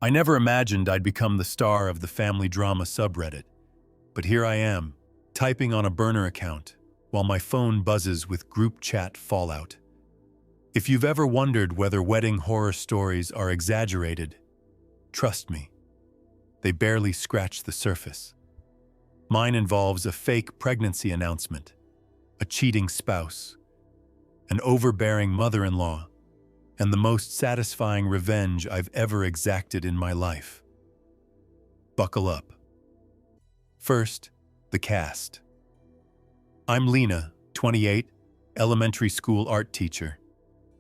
I never imagined I'd become the star of the family drama subreddit, but here I am, typing on a burner account, while my phone buzzes with group chat fallout. If you've ever wondered whether wedding horror stories are exaggerated, trust me, they barely scratch the surface. Mine involves a fake pregnancy announcement, a cheating spouse, an overbearing mother-in-law, and the most satisfying revenge I've ever exacted in my life. Buckle up. First, the cast. I'm Lena, 28, elementary school art teacher.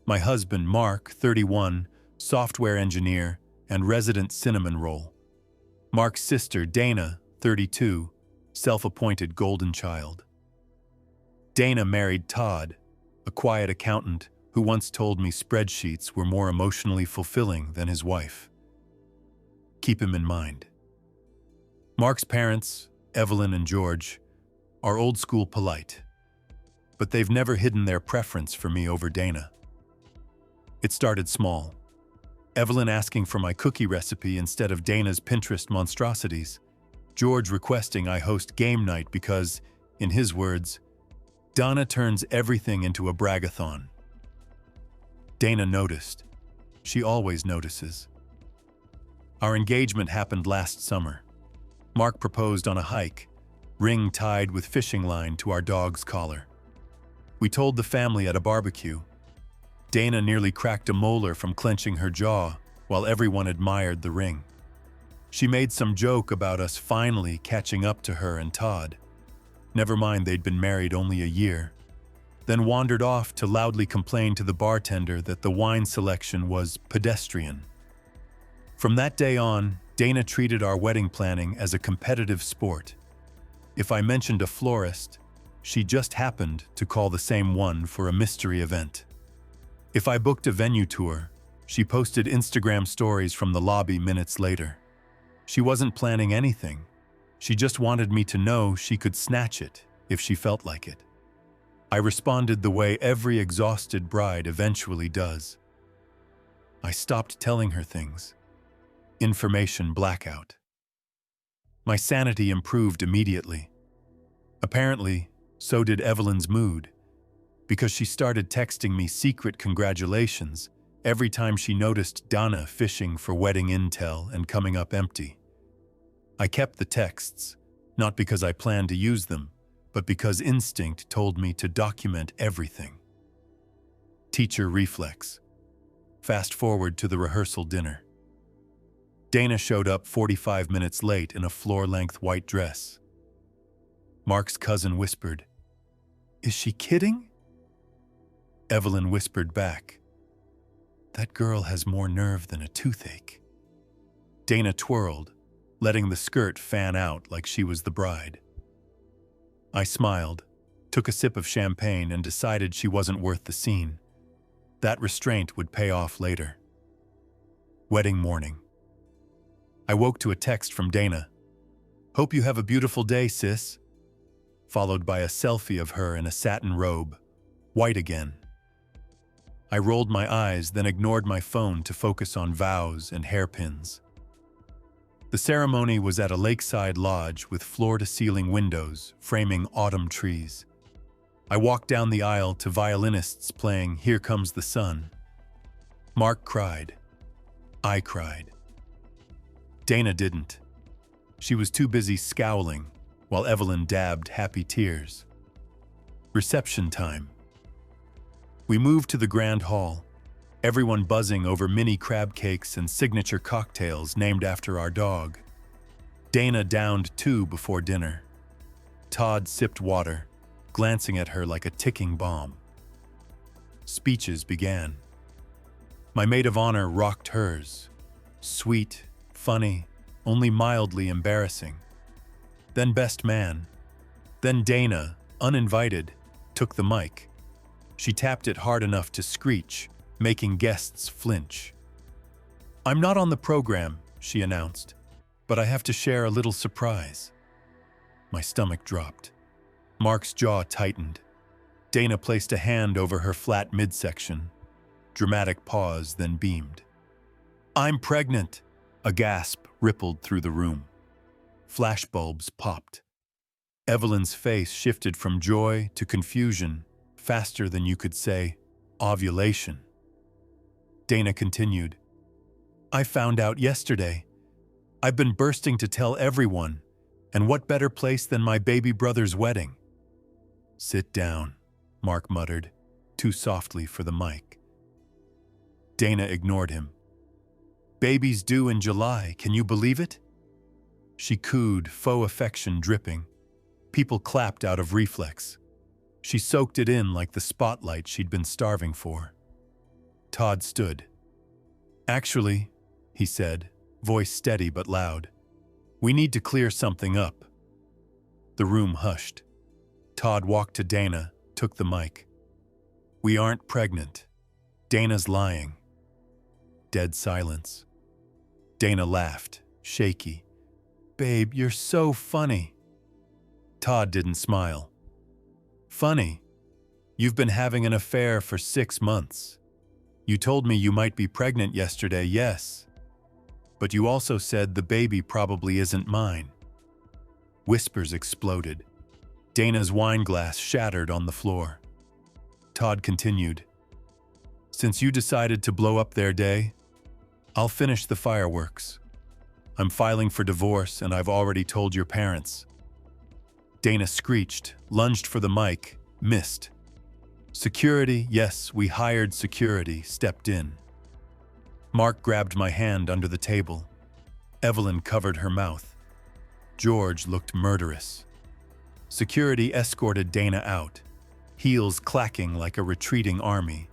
My husband, Mark, 31, software engineer and resident cinnamon roll. Mark's sister, Dana, 32, self-appointed golden child. Dana married Todd, a quiet accountant who once told me spreadsheets were more emotionally fulfilling than his wife. Keep him in mind. Mark's parents, Evelyn and George, are old-school polite, but they've never hidden their preference for me over Dana. It started small. Evelyn asking for my cookie recipe instead of Dana's Pinterest monstrosities. George requesting I host game night because, in his words, Dana turns everything into a bragathon. Dana noticed. She always notices. Our engagement happened last summer. Mark proposed on a hike, ring tied with fishing line to our dog's collar. We told the family at a barbecue. Dana nearly cracked a molar from clenching her jaw while everyone admired the ring. She made some joke about us finally catching up to her and Todd. Never mind they'd been married only a year. Then wandered off to loudly complain to the bartender that the wine selection was pedestrian. From that day on, Dana treated our wedding planning as a competitive sport. If I mentioned a florist, she just happened to call the same one for a mystery event. If I booked a venue tour, she posted Instagram stories from the lobby minutes later. She wasn't planning anything. She just wanted me to know she could snatch it if she felt like it. I responded the way every exhausted bride eventually does. I stopped telling her things. Information blackout. My sanity improved immediately. Apparently, so did Evelyn's mood, because she started texting me secret congratulations every time she noticed Dana fishing for wedding intel and coming up empty. I kept the texts, not because I planned to use them, but because instinct told me to document everything. Teacher reflex. Fast forward to the rehearsal dinner. Dana showed up 45 minutes late in a floor-length white dress. Mark's cousin whispered, "Is she kidding?" Evelyn whispered back, "That girl has more nerve than a toothache." Dana twirled, letting the skirt fan out like she was the bride. I smiled, took a sip of champagne, and decided she wasn't worth the scene. That restraint would pay off later. Wedding morning. I woke to a text from Dana. "Hope you have a beautiful day, sis," followed by a selfie of her in a satin robe, white again. I rolled my eyes, then ignored my phone to focus on vows and hairpins. The ceremony was at a lakeside lodge with floor-to-ceiling windows framing autumn trees. I walked down the aisle to violinists playing "Here Comes the Sun." Mark cried. I cried. Dana didn't. She was too busy scowling, while Evelyn dabbed happy tears. Reception time. We moved to the grand hall, everyone buzzing over mini crab cakes and signature cocktails named after our dog. Dana downed 2 before dinner. Todd sipped water, glancing at her like a ticking bomb. Speeches began. My maid of honor rocked hers. Sweet, funny, only mildly embarrassing. Then best man. Then Dana, uninvited, took the mic. She tapped it hard enough to screech, making guests flinch. "I'm not on the program," she announced, "but I have to share a little surprise." My stomach dropped. Mark's jaw tightened. Dana placed a hand over her flat midsection. Dramatic pause, then beamed. "I'm pregnant." A gasp rippled through the room. Flashbulbs popped. Evelyn's face shifted from joy to confusion faster than you could say, ovulation. Dana continued, I found out yesterday. I've been bursting to tell everyone, and what better place than my baby brother's wedding? Sit down, Mark muttered, too softly for the mic. Dana ignored him. Baby's due in July, can you believe it? She cooed, faux affection dripping. People clapped out of reflex. She soaked it in like the spotlight she'd been starving for. Todd stood. Actually, he said, voice steady but loud, we need to clear something up. The room hushed. Todd walked to Dana, took the mic. We aren't pregnant. Dana's lying. Dead silence. Dana laughed, shaky. Babe, you're so funny. Todd didn't smile. Funny? You've been having an affair for 6 months. You told me you might be pregnant yesterday, yes. But you also said the baby probably isn't mine. Whispers exploded. Dana's wine glass shattered on the floor. Todd continued, since you decided to blow up their day, I'll finish the fireworks. I'm filing for divorce and I've already told your parents. Dana screeched, lunged for the mic, missed. Security, yes, we hired security, stepped in. Mark grabbed my hand under the table. Evelyn covered her mouth. George looked murderous. Security escorted Dana out, heels clacking like a retreating army.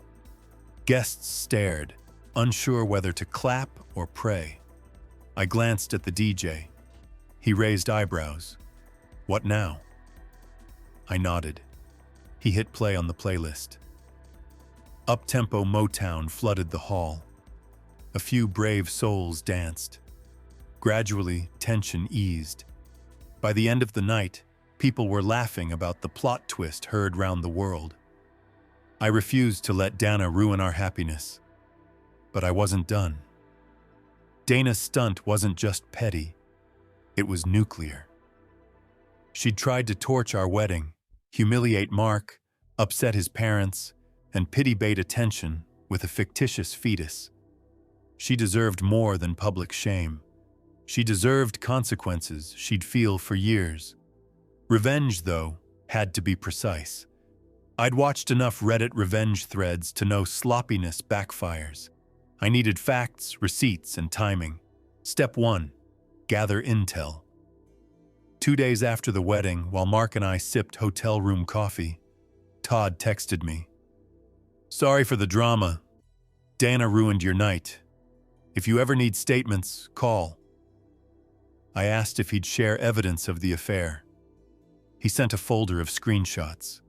Guests stared, unsure whether to clap or pray. I glanced at the DJ. He raised eyebrows. What now? I nodded. He hit play on the playlist. Up-tempo Motown flooded the hall. A few brave souls danced. Gradually, tension eased. By the end of the night, people were laughing about the plot twist heard round the world. I refused to let Dana ruin our happiness. But I wasn't done. Dana's stunt wasn't just petty. It was nuclear. She'd tried to torch our wedding, humiliate Mark, upset his parents, and pity-bait attention with a fictitious fetus. She deserved more than public shame. She deserved consequences she'd feel for years. Revenge, though, had to be precise. I'd watched enough Reddit revenge threads to know sloppiness backfires. I needed facts, receipts, and timing. Step 1, gather intel. 2 days after the wedding, while Mark and I sipped hotel room coffee, Todd texted me. Sorry for the drama. Dana ruined your night. If you ever need statements, call. I asked if he'd share evidence of the affair. He sent a folder of screenshots.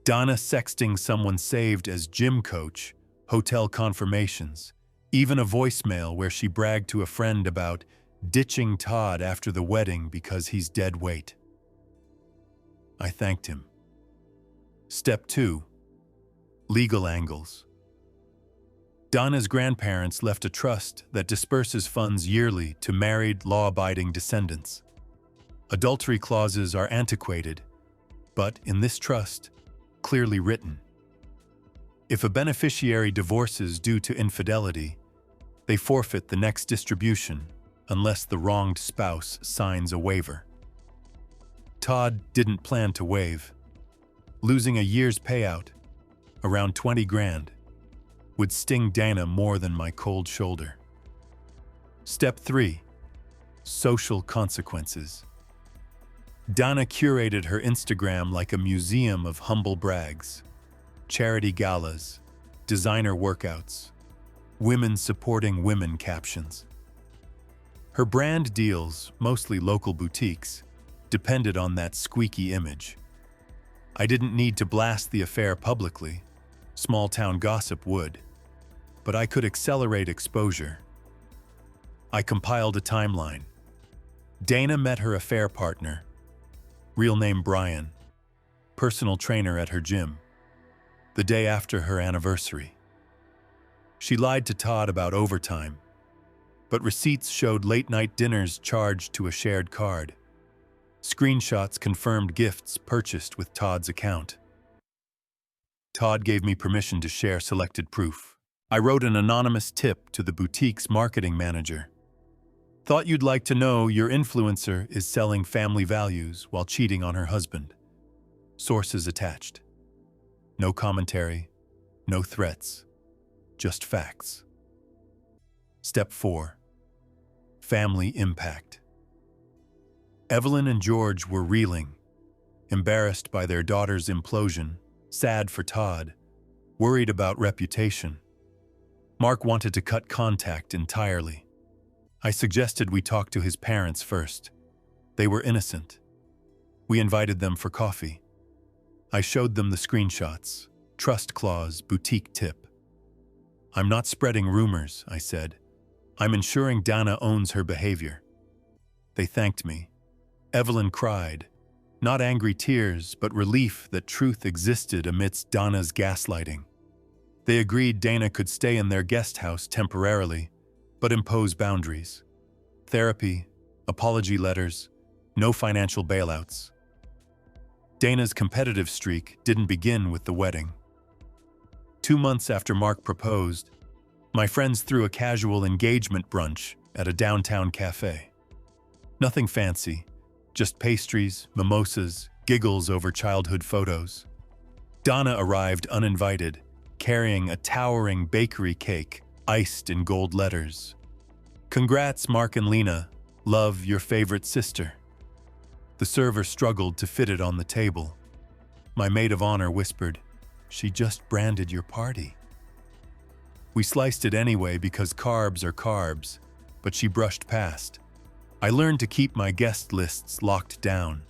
Donna sexting someone saved as gym coach, hotel confirmations, even a voicemail where she bragged to a friend about ditching Todd after the wedding because he's dead weight. I thanked him. Step 2, legal angles. Donna's grandparents left a trust that disperses funds yearly to married, law-abiding descendants. Adultery clauses are antiquated, but in this trust, clearly written. If a beneficiary divorces due to infidelity, they forfeit the next distribution unless the wronged spouse signs a waiver. Todd didn't plan to waive. Losing a year's payout, around 20 grand, would sting Dana more than my cold shoulder. Step 3, social consequences. Donna curated her Instagram like a museum of humble brags, charity galas, designer workouts, women supporting women captions. Her brand deals, mostly local boutiques, depended on that squeaky image. I didn't need to blast the affair publicly. Small-town gossip would. But I could accelerate exposure. I compiled a timeline. Dana met her affair partner, real name Brian, personal trainer at her gym, the day after her anniversary. She lied to Todd about overtime. but receipts showed late-night dinners charged to a shared card. Screenshots confirmed gifts purchased with Todd's account. Todd gave me permission to share selected proof. I wrote an anonymous tip to the boutique's marketing manager. Thought you'd like to know your influencer is selling family values while cheating on her husband. Sources attached. No commentary, no threats, just facts. Step 4. Family impact. Evelyn and George were reeling, embarrassed by their daughter's implosion, sad for Todd, worried about reputation. Mark wanted to cut contact entirely. I suggested we talk to his parents first. They were innocent. We invited them for coffee. I showed them the screenshots, trust clause, boutique tip. I'm not spreading rumors, I said. I'm ensuring Dana owns her behavior. They thanked me. Evelyn cried, not angry tears, but relief that truth existed amidst Dana's gaslighting. They agreed Dana could stay in their guest house temporarily, but impose boundaries. Therapy, apology letters, no financial bailouts. Dana's competitive streak didn't begin with the wedding. 2 months after Mark proposed, my friends threw a casual engagement brunch at a downtown cafe. Nothing fancy, just pastries, mimosas, giggles over childhood photos. Dana arrived uninvited, carrying a towering bakery cake iced in gold letters. Congrats, Mark and Lena. Love, your favorite sister. The server struggled to fit it on the table. My maid of honor whispered, she just branded your party. We sliced it anyway because carbs are carbs, but she brushed past. I learned to keep my guest lists locked down.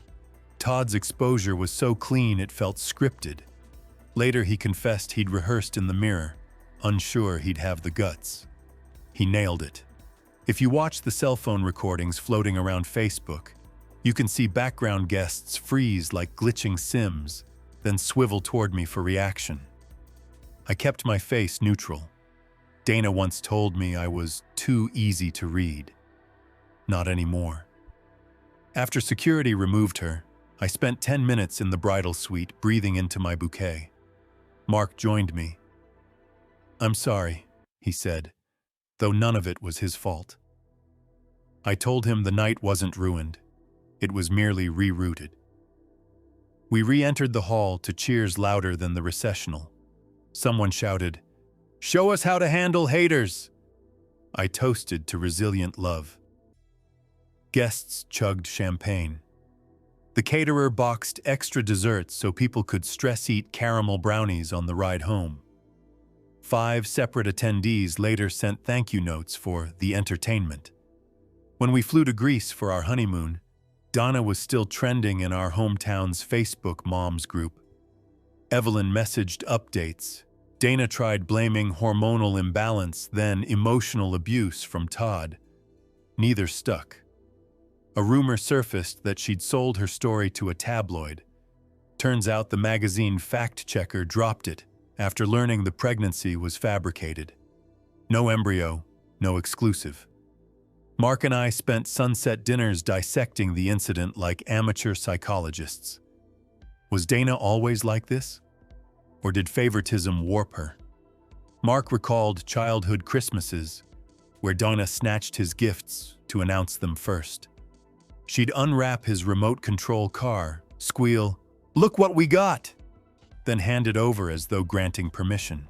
Todd's exposure was so clean it felt scripted. Later he confessed he'd rehearsed in the mirror, unsure he'd have the guts. He nailed it. If you watch the cell phone recordings floating around Facebook, you can see background guests freeze like glitching Sims, then swivel toward me for reaction. I kept my face neutral. Dana once told me I was too easy to read. Not anymore. After security removed her, I spent 10 minutes in the bridal suite breathing into my bouquet. Mark joined me. I'm sorry, he said, though none of it was his fault. I told him the night wasn't ruined. It was merely rerouted. We re-entered the hall to cheers louder than the recessional. Someone shouted, "Show us how to handle haters!" I toasted to resilient love. Guests chugged champagne. The caterer boxed extra desserts so people could stress-eat caramel brownies on the ride home. 5 separate attendees later sent thank you notes for the entertainment. When we flew to Greece for our honeymoon, Dana was still trending in our hometown's Facebook moms group. Evelyn messaged updates. Dana tried blaming hormonal imbalance, then emotional abuse from Todd. Neither stuck. A rumor surfaced that she'd sold her story to a tabloid. Turns out the magazine fact-checker dropped it after learning the pregnancy was fabricated. No embryo, no exclusive. Mark and I spent sunset dinners dissecting the incident like amateur psychologists. Was Dana always like this? Or did favoritism warp her? Mark recalled childhood Christmases, where Dana snatched his gifts to announce them first. She'd unwrap his remote control car, squeal, "Look what we got!" then hand it over as though granting permission.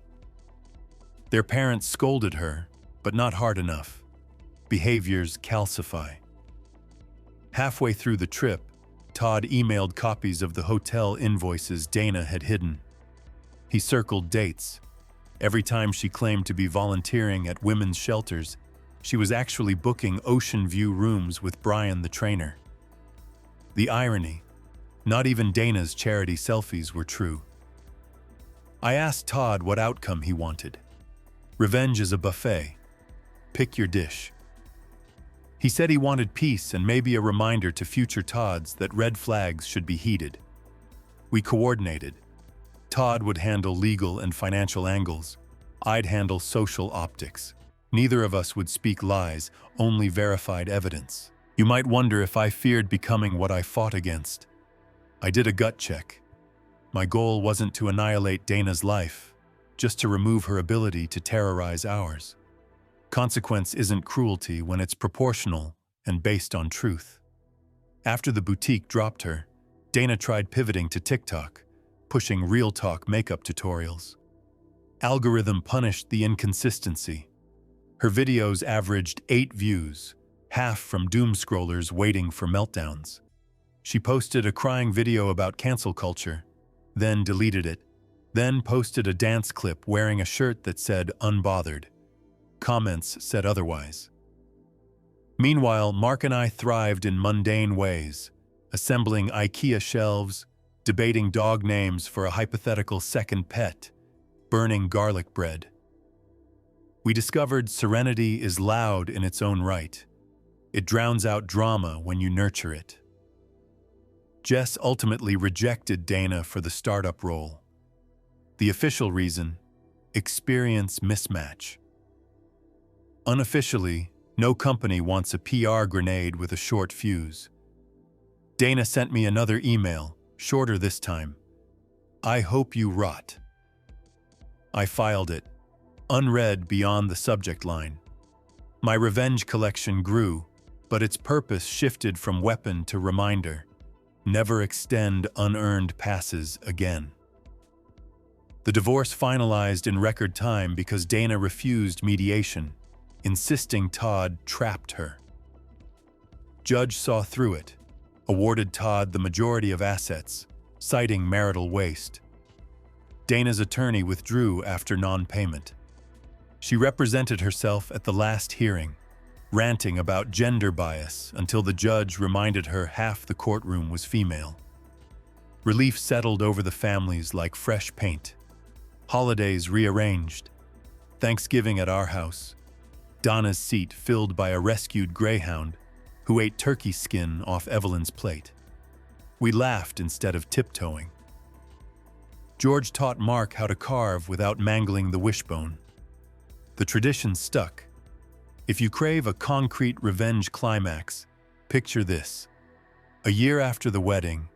Their parents scolded her, but not hard enough. Behaviors calcify. Halfway through the trip, Todd emailed copies of the hotel invoices Dana had hidden. He circled dates. Every time she claimed to be volunteering at women's shelters, she was actually booking ocean view rooms with Brian the trainer. The irony, not even Dana's charity selfies were true. I asked Todd what outcome he wanted. Revenge is a buffet. Pick your dish. He said he wanted peace and maybe a reminder to future Todds that red flags should be heeded. We coordinated. Todd would handle legal and financial angles. I'd handle social optics. Neither of us would speak lies, only verified evidence. You might wonder if I feared becoming what I fought against. I did a gut check. My goal wasn't to annihilate Dana's life, just to remove her ability to terrorize ours. Consequence isn't cruelty when it's proportional and based on truth. After the boutique dropped her, Dana tried pivoting to TikTok, pushing real talk makeup tutorials. Algorithm punished the inconsistency. Her videos averaged 8 views, half from doom scrollers waiting for meltdowns. She posted a crying video about cancel culture, then deleted it, then posted a dance clip wearing a shirt that said unbothered. Comments said otherwise. Meanwhile, Mark and I thrived in mundane ways, assembling IKEA shelves, debating dog names for a hypothetical second pet, burning garlic bread. We discovered serenity is loud in its own right. It drowns out drama when you nurture it. Jess ultimately rejected Dana for the startup role. The official reason: experience mismatch. Unofficially, no company wants a PR grenade with a short fuse. Dana sent me another email, shorter this time. I hope you rot. I filed it, unread beyond the subject line. My revenge collection grew, but its purpose shifted from weapon to reminder. Never extend unearned passes again. The divorce finalized in record time because Dana refused mediation, insisting Todd trapped her. Judge saw through it, awarded Todd the majority of assets, citing marital waste. Dana's attorney withdrew after non-payment. She represented herself at the last hearing, ranting about gender bias until the judge reminded her half the courtroom was female. Relief settled over the families like fresh paint. Holidays rearranged. Thanksgiving at our house. Donna's seat filled by a rescued greyhound who ate turkey skin off Evelyn's plate. We laughed instead of tiptoeing. George taught Mark how to carve without mangling the wishbone. The tradition stuck. If you crave a concrete revenge climax, picture this. A year after the wedding,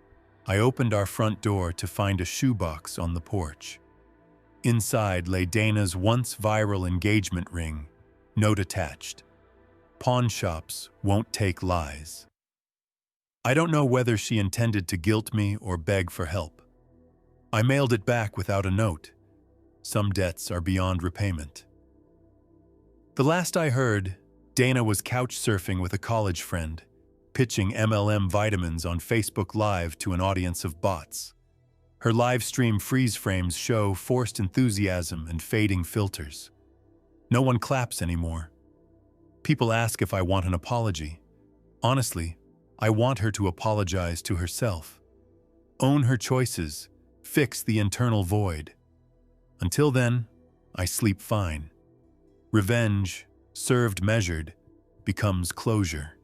I opened our front door to find a shoebox on the porch. Inside lay Dana's once viral engagement ring, note attached. Pawn shops won't take lies. I don't know whether she intended to guilt me or beg for help. I mailed it back without a note. Some debts are beyond repayment. The last I heard, Dana was couch surfing with a college friend, pitching MLM vitamins on Facebook Live to an audience of bots. Her live stream freeze frames show forced enthusiasm and fading filters. No one claps anymore. People ask if I want an apology. Honestly, I want her to apologize to herself. Own her choices, fix the internal void. Until then, I sleep fine. Revenge, served measured, becomes closure.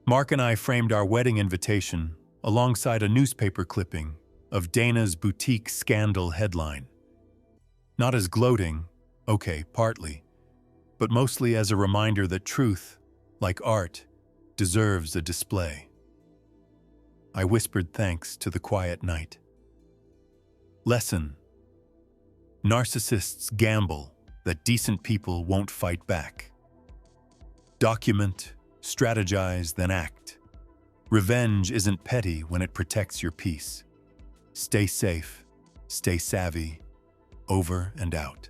Mark and I framed our wedding invitation alongside a newspaper clipping of Dana's boutique scandal headline. Not as gloating, okay, partly, but mostly as a reminder that truth, like art, deserves a display. I whispered thanks to the quiet night. Lesson: narcissists gamble that decent people won't fight back. Document, strategize, then act. Revenge isn't petty when it protects your peace. Stay safe, stay savvy, over and out.